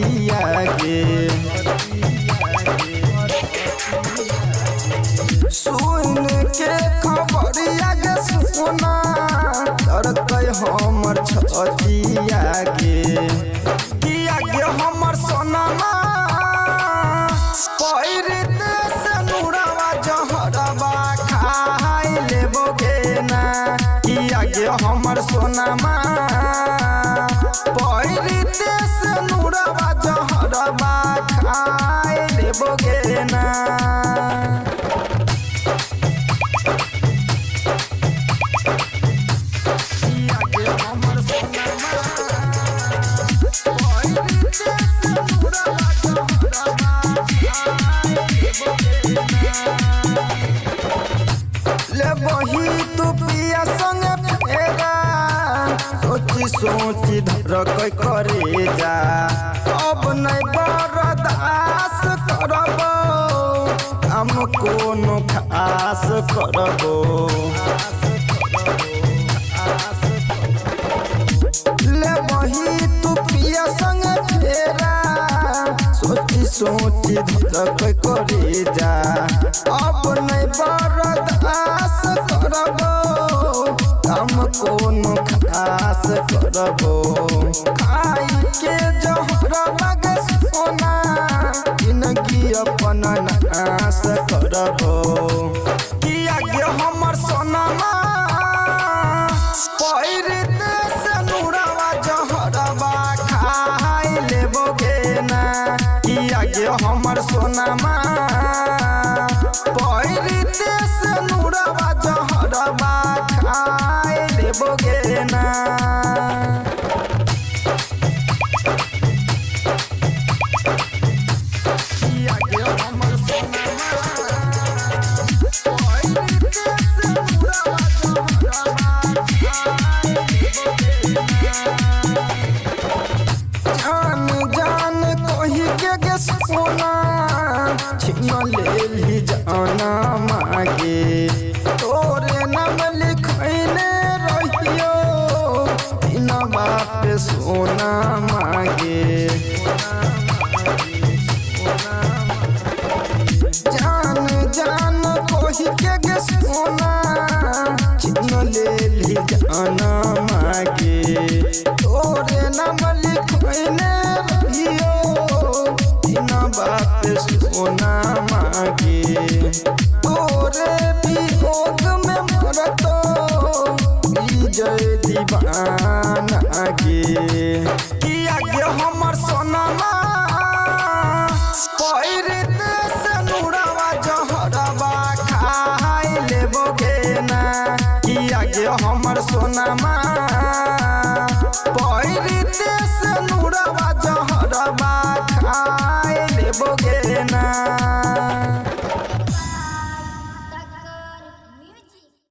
दिया गे सुन के खबरिया गे सुना डरते हमर छतिया गे किया गे हमर सोनामा पैरते से नुरावा जहरवा खाई लेबोगे ना किया गे हमर सोनामा पैरते से नुरावा जहरवा खाई लेबोगे ना ले वही तू पिया संग फेरा सोची सोची धर करे जा अब नहीं बर्दाश्त करबो हम कोनो खास करबो ले वही तू पिया संग फेरा सोची सोची धर करे जा अब नहीं बर्दाश्त करबो हम कोनो खास करबो खाई के जहर लगे सोना जिंदगी अपन नाश करबो किया गे हमर सोनामा पैरते से नुरावा जहरवा खाई लेबोगे ना किया गे हमर सोनामा पैरते से नुरावा जहरवा खाई लेबोगे ना किया गे हमर सोनामा पैरते से नुरावा जहरवा जान जान कही के गे सोना छिन लेली जाना मागे तोरे नाम लिखैले रहियो दिन बाप सोना मागे जान जान कही के गे सोना छिन लेली जाना मागे तोरे नाम लिखैले रहियो दिन बाप सोना मागे तोरे वियोग में मरतो विजय दीवाना गे किया गे हमर सोनामा पैरते से नुरावा जहरवा खाई लेबोगे ना किया गे हमर सोनामा पैरते से नुरावा